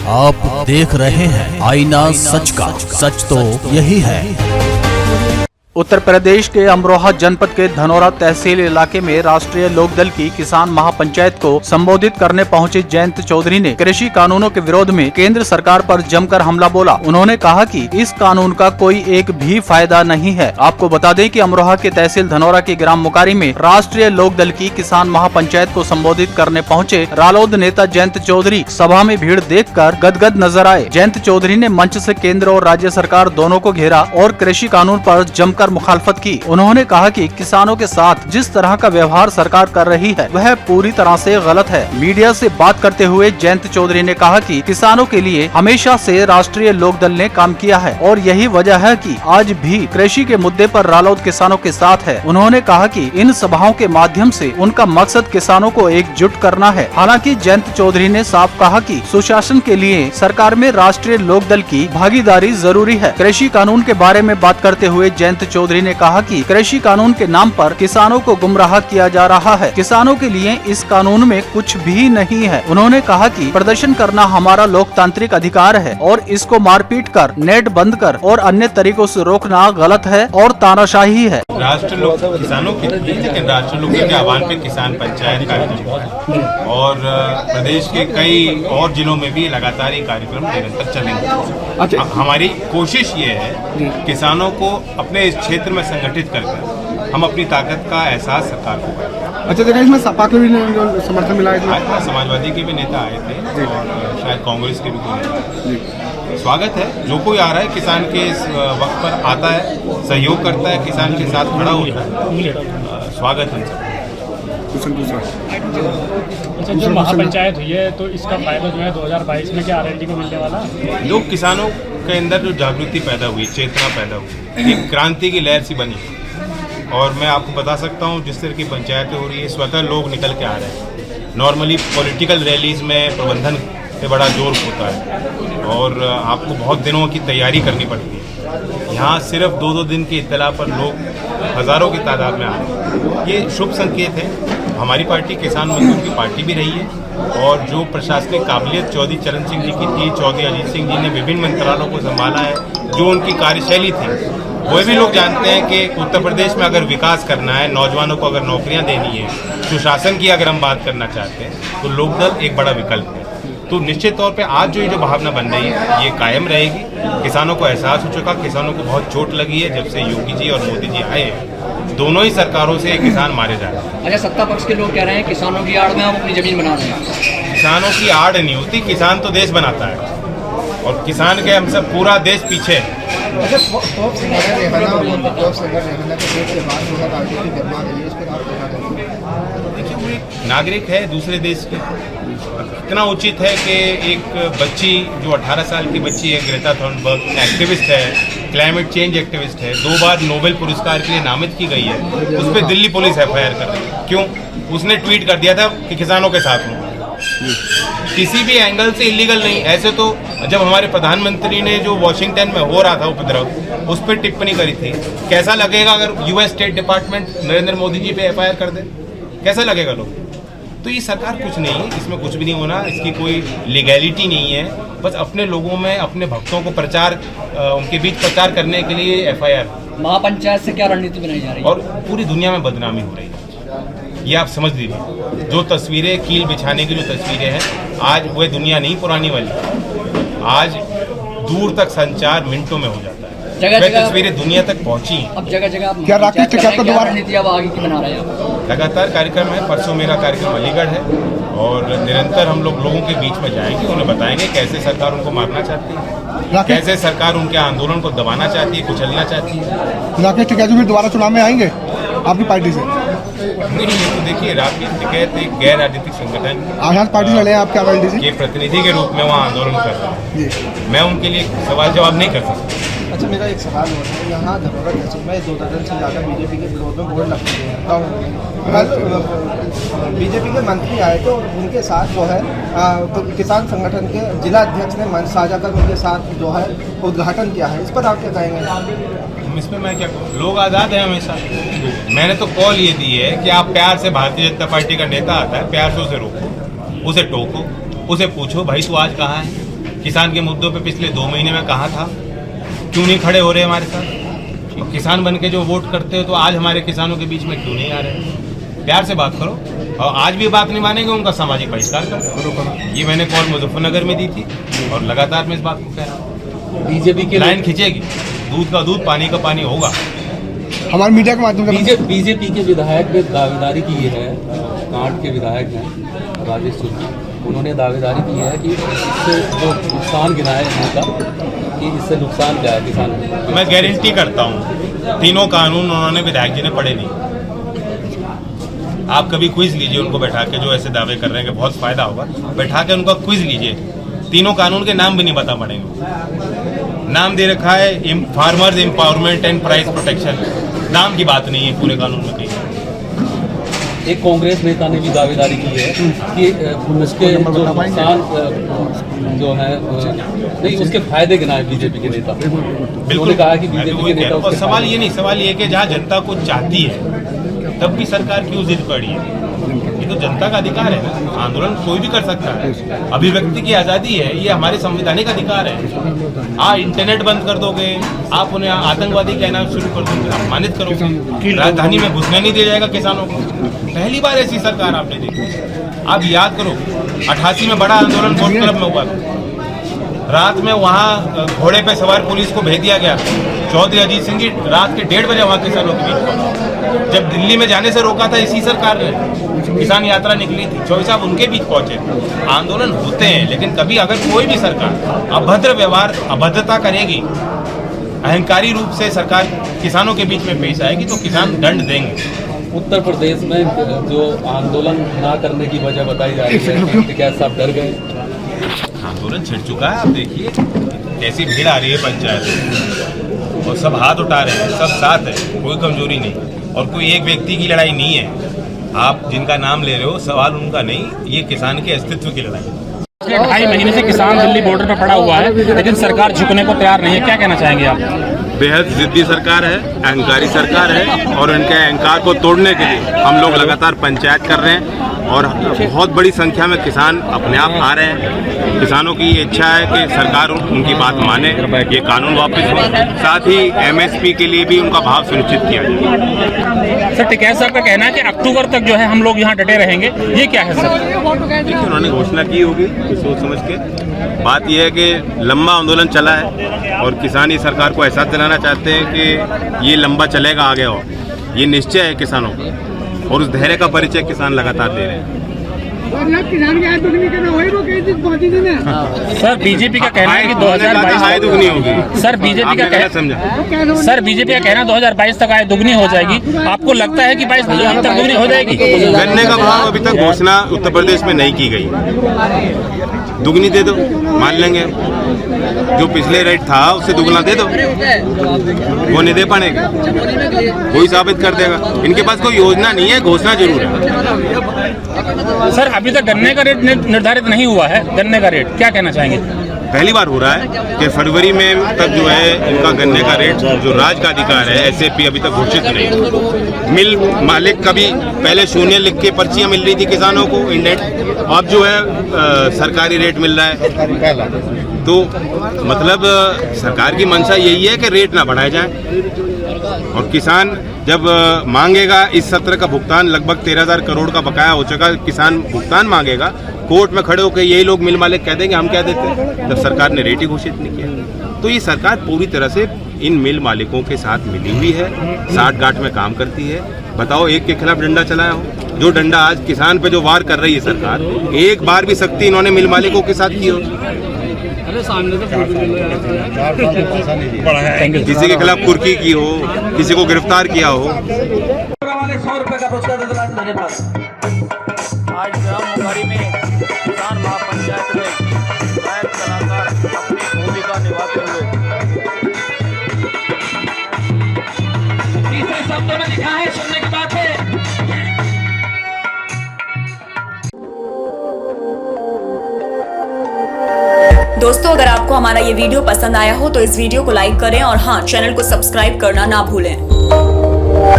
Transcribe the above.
आप देख रहे हैं आईना सच का, सच तो यही है। उत्तर प्रदेश के अमरोहा जनपद के धनौरा तहसील इलाके में राष्ट्रीय लोकदल की किसान महापंचायत को संबोधित करने पहुंचे जयंत चौधरी ने कृषि कानूनों के विरोध में केंद्र सरकार पर जमकर हमला बोला। उन्होंने कहा कि इस कानून का कोई एक भी फायदा नहीं है। आपको बता दें कि अमरोहा के तहसील धनौरा के ग्राम मुकारी में राष्ट्रीय लोकदल की किसान महापंचायत को संबोधित करने पहुँचे रालोद नेता जयंत चौधरी सभा में भीड़ देखकर गदगद नजर आए। जयंत चौधरी ने मंच से केंद्र और राज्य सरकार दोनों को घेरा और कृषि कानून पर जमकर मुखालफत की। उन्होंने कहा कि किसानों के साथ जिस तरह का व्यवहार सरकार कर रही है वह पूरी तरह से गलत है। मीडिया से बात करते हुए जयंत चौधरी ने कहा कि किसानों के लिए हमेशा से राष्ट्रीय लोकदल ने काम किया है और यही वजह है कि आज भी कृषि के मुद्दे पर रालोद किसानों के साथ है। उन्होंने कहा कि इन सभाओं के माध्यम से उनका मकसद किसानों को एकजुट करना है। हालांकि जयंत चौधरी ने साफ कहा कि सुशासन के लिए सरकार में राष्ट्रीय लोकदल की भागीदारी जरूरी है। कृषि कानून के बारे में बात करते हुए जयंत चौधरी ने कहा कि कृषि कानून के नाम पर किसानों को गुमराह किया जा रहा है। किसानों के लिए इस कानून में कुछ भी नहीं है। उन्होंने कहा कि प्रदर्शन करना हमारा लोकतांत्रिक अधिकार है और इसको मारपीट कर, नेट बंद कर और अन्य तरीकों से रोकना गलत है और तानाशाही है। राष्ट्र लोक किसानों की लेकिन राष्ट्र लोक के आह्वान पे किसान पंचायत कार्यक्रम और प्रदेश के कई और जिलों में भी लगातार ये कार्यक्रम निरंतर चलेंगे। हमारी कोशिश ये है किसानों को अपने इस क्षेत्र में संगठित करके हम अपनी ताकत का एहसास सरकार को करें। अच्छा जगह इसमें सपा के भी समर्थन मिला है, समाजवादी के भी नेता आए थे और शायद कांग्रेस के भी कोई नेता। स्वागत है, जो कोई आ रहा है किसान के इस वक्त पर आता है, सहयोग करता है, किसान के साथ खड़ा होता है, स्वागत है। अच्छा, जो महापंचायत हुई है तो इसका फायदा जो है 2022 में क्या आरएलडी को मिलने वाला? जो किसानों के अंदर जो जागृति पैदा हुई, चेतना पैदा हुई, एक क्रांति की लहर सी बनी और मैं आपको बता सकता हूँ जिस तरह की पंचायतें हो रही है स्वतः लोग निकल के आ रहे हैं। नॉर्मली पॉलिटिकल रैलीज में प्रबंधन पे बड़ा जोर होता है और आपको बहुत दिनों की तैयारी करनी पड़ती है। यहाँ सिर्फ 2-2 दिन के इत्तला पर लोग हज़ारों की तादाद में आ रहे हैं। ये शुभ संकेत है। हमारी पार्टी किसान मजदूर की पार्टी भी रही है और जो प्रशासनिक काबिलियत चौधरी चरण सिंह जी की थी, चौधरी अजीत सिंह जी ने विभिन्न मंत्रालयों को संभाला है, जो उनकी कार्यशैली थी वो भी लोग जानते हैं कि उत्तर प्रदेश में अगर विकास करना है, नौजवानों को अगर नौकरियां देनी है, सुशासन की अगर हम बात करना चाहते हैं तो लोकदल एक बड़ा विकल्प है। तो निश्चित तौर पे आज जो भावना बन रही है ये कायम रहेगी। किसानों को एहसास हो चुका, किसानों को बहुत चोट लगी है जब से योगी जी और मोदी जी आए हैं। दोनों ही सरकारों से किसान मारे जा रहे हैं। अच्छा, सत्ता पक्ष के लोग कह रहे हैं किसानों की आड़ में हम अपनी जमीन बना रहे हैं। किसानों की आड़ नहीं होती, किसान तो देश बनाता है और किसान के हम सब पूरा देश पीछे है। देखिए वो एक नागरिक है दूसरे देश के। इतना उचित है कि एक बच्ची जो 18 साल की बच्ची है, ग्रेटा थॉर्नबर्ग, एक्टिविस्ट है, क्लाइमेट चेंज एक्टिविस्ट है, 2 बार नोबेल पुरस्कार के लिए नामित की गई है, उस पर दिल्ली पुलिस एफआईआर कर रही है। क्यों? उसने ट्वीट कर दिया था कि किसानों के साथ हूँ। किसी भी एंगल से इलीगल नहीं। ऐसे तो जब हमारे प्रधानमंत्री ने जो वॉशिंगटन में हो रहा था उपद्रव, उस पर टिप्पणी करी थी, कैसा लगेगा अगर US state department Narendra Modi ji पे एफआईआर कर दे? कैसा लगेगा लोग? तो ये सरकार कुछ नहीं है, इसमें कुछ भी नहीं होना, इसकी कोई लीगैलिटी नहीं है। बस अपने लोगों में, अपने भक्तों को प्रचार, उनके बीच प्रचार करने के लिए एफआईआर। महापंचायत से क्या रणनीति बनाई जा रही है? और पूरी दुनिया में बदनामी हो रही है, ये आप समझ लीजिए। जो तस्वीरें कील बिछाने की जो तस्वीरें हैं, आज वह दुनिया नहीं पुरानी वाली। आज दूर तक संचार मिनटों में हो जाता है। वह तस्वीरें दुनिया तक पहुंची। अब जगह जगह क्या राकेश टिकैत का दोबारा रणनीति अब आगे की बना रहे हैं? लगातार कार्यक्रम है। परसों मेरा कार्यक्रम अलीगढ़ है और निरंतर हम लोगों के बीच में जाएंगे, उन्हें बताएंगे कैसे सरकार उनको मारना चाहती है, कैसे सरकार उनके आंदोलन को दबाना चाहती है, कुचलना चाहती है। राकेश टिकैत भी दोबारा चुनाव में आएंगे आपकी पार्टी से? नहीं, ये तो देखिए, राकेश टिकैत एक गैर राजनीतिक संगठन आजाद पार्टी से लड़े हैं आपके आरएलडी से, के प्रतिनिधि के रूप में वहाँ आंदोलन कर रहे हैं। मैं उनके लिए सवाल जवाब नहीं कर सकता। अच्छा, मेरा एक सवाल हो रहा है, यहाँ धनौरा तहसील में 2 दर्जन से ज़्यादा बीजेपी के विरोध में बोर्ड लगते हैं। कल बीजेपी के मंत्री आए तो उनके साथ जो है किसान संगठन के जिला अध्यक्ष ने मंच साझा कर उनके साथ जो है उद्घाटन किया है। इस पर आप क्या कहेंगे? इसमें मैं क्या कहूँ, लोग आज़ाद हैं हमेशा। मैंने तो कॉल ये दी है कि आप प्यार से, भारतीय जनता पार्टी का नेता आता है, प्यार से उसे रोको, उसे टोको, उसे पूछो भाई तू आज कहाँ है, किसान के मुद्दों पे पिछले 2 महीने में कहाँ था? क्यों नहीं खड़े हो रहे हमारे साथ? और किसान बन के जो वोट करते हो तो आज हमारे किसानों के बीच में क्यों नहीं आ रहे? प्यार से बात करो, और आज भी बात नहीं मानेंगे उनका सामाजिक बहिष्कार करो। ये मैंने कॉल मुजफ्फरनगर में दी थी और लगातार मैं इस बात को कह रहा हूँ। बीजेपी के लाइन खींचेगी, दूध का दूध पानी का पानी होगा। हमारे मीडिया के माध्यम से बीजेपी के विधायक ने दावेदारी की है, कांट के विधायक हैं राजेश सुरजी, उन्होंने दावेदारी की है कि इससे जो नुकसान गिना है उनका, कि इससे नुकसान क्या है किसान को। मैं गारंटी करता हूँ तीनों कानून उन्होंने विधायक जी ने पढ़े नहीं। आप कभी क्विज लीजिए उनको बैठा के, जो ऐसे दावे कर रहे हैं कि बहुत फायदा होगा, बैठा के उनका क्विज लीजिए, तीनों कानून के नाम भी नहीं बता पड़ेंगे। नाम दे रखा है farmers empowerment and price protection, नाम की बात नहीं है पूरे कानून में कहीं। एक कांग्रेस नेता ने भी दावेदारी की है कि उसके जो नुकसान जो है नहीं, उसके फायदे गिनाए बीजेपी के नेता। बिल्कुल कहा कि बीजेपी के नेता, और सवाल ये नहीं, सवाल ये कि जहाँ जनता कुछ चाहती है तब भी सरकार क्यों जिद पड़ी है? ये तो जनता का अधिकार है ना, आंदोलन कोई भी कर सकता है, अभिव्यक्ति की आज़ादी है, ये हमारे संवैधानिक अधिकार है। आप इंटरनेट बंद कर दोगे, आप उन्हें आतंकवादी कहना शुरू कर दोगे, अपमानित करोगे, राजधानी में घुसने नहीं दिया जाएगा किसानों को। पहली बार ऐसी सरकार आपने देखी। आप याद करो 88 में बड़ा आंदोलन बोट क्लब में हुआ, रात में वहाँ घोड़े पे सवार पुलिस को भेज दिया गया। चौधरी अजीत सिंह जी रात के 1:30 बजे वहाँ किसानों के बीच पहुंचे। जब दिल्ली में जाने से रोका था इसी सरकार ने, किसान यात्रा निकली थी, चौधरी साहब उनके बीच पहुंचे। आंदोलन होते हैं, लेकिन कभी अगर कोई भी सरकार अभद्र व्यवहार, अभद्रता करेगी, अहंकारी रूप से सरकार किसानों के बीच में पेश आएगी तो किसान दंड देंगे। उत्तर प्रदेश में जो आंदोलन ना करने की वजह बताई जा रही है कि क्या सब डर गए? आंदोलन छिड़ चुका है। आप देखिए कैसी भीड़ आ रही है पंचायत में, और सब हाथ उठा रहे हैं, सब साथ है, कोई कमजोरी नहीं, और कोई एक व्यक्ति की लड़ाई नहीं है। आप जिनका नाम ले रहे हो, सवाल उनका नहीं, ये किसान के अस्तित्व की लड़ाई है। 2.5 महीने से किसान दिल्ली बॉर्डर पर पड़ा हुआ है, लेकिन सरकार झुकने को तैयार नहीं है, क्या कहना चाहेंगे आप? बेहद जिद्दी सरकार है, अहंकारी सरकार है, और इनके अहंकार को तोड़ने के लिए हम लोग लगातार पंचायत कर रहे हैं, और बहुत बड़ी संख्या में किसान अपने आप आ रहे हैं। किसानों की इच्छा है कि सरकार उनकी बात माने, ये कानून वापस हो, साथ ही एमएसपी के लिए भी उनका भाव सुनिश्चित किया जाए। सर टिकैत साहब का कहना है कि अक्टूबर तक जो है हम लोग यहाँ डटे रहेंगे, ये क्या है सर? देखिए उन्होंने घोषणा की होगी सोच समझ के। बात यह है कि लंबा आंदोलन चला है और किसान ही सरकार को एहसास दिलाना चाहते हैं कि ये लंबा चलेगा आगे, और ये निश्चय है किसानों का, और उस धैर्य का परिचय किसान लगातार दे रहे हैं। सर बीजेपी का कहना है कि 2022 आय दुगनी होगी। सर बीजेपी का कहना 2022 तक आय दुगनी हो जाएगी। आपको लगता है कि 22 तक दुगनी हो जाएगी? गन्ने का भाव अभी तक घोषणा उत्तर प्रदेश में नहीं की गई, दुगनी दे दो मान लेंगे, जो पिछले रेट था उससे दुगना दे दो, वो नहीं दे पाएंगे, कोई साबित कर देगा। इनके पास कोई योजना नहीं है, घोषणा जरूर है। सर अभी तक गन्ने का रेट निर्धारित नहीं हुआ है, गन्ने का रेट क्या कहना चाहेंगे? पहली बार हो रहा है कि फरवरी में तक जो है इनका गन्ने का रेट, जो राज्य का अधिकार है, एसएपी अभी तक घोषित नहीं। मिल मालिक का भी पहले शून्य लिख के पर्चियां मिल रही थी किसानों को इंडेंट, अब जो है सरकारी रेट मिल रहा है। तो मतलब सरकार की मंशा यही है कि रेट ना बढ़ाए जाए, और किसान जब मांगेगा इस सत्र का भुगतान, लगभग 13,000 करोड़ का बकाया हो चुका, किसान भुगतान मांगेगा, कोर्ट में खड़े होकर यही लोग मिल मालिक कह देंगे हम क्या देते, जब सरकार ने रेट ही घोषित नहीं किया। तो ये सरकार पूरी तरह से इन मिल मालिकों के साथ मिली हुई है, साठ गांठ में काम करती है। बताओ एक के खिलाफ डंडा चलाया हो, जो डंडा आज किसान पे जो वार कर रही है सरकार, एक बार भी सख्ती इन्होंने मिल मालिकों के साथ की हो? किसी के खिलाफ कुर्की की हो, किसी को गिरफ्तार किया हो? 100 रुपए का पुरस्कार दे दो मेरे पास। आज मुंगारी में किसान महापंचायत में गायक कलाकार अपनी भूमिका निभाते हुए तीसरे शब्दों में लिखा है, सुनने की बात है। दोस्तों अगर आपको हमारा ये वीडियो पसंद आया हो तो इस वीडियो को लाइक करें और हाँ चैनल को सब्सक्राइब करना ना भूलें।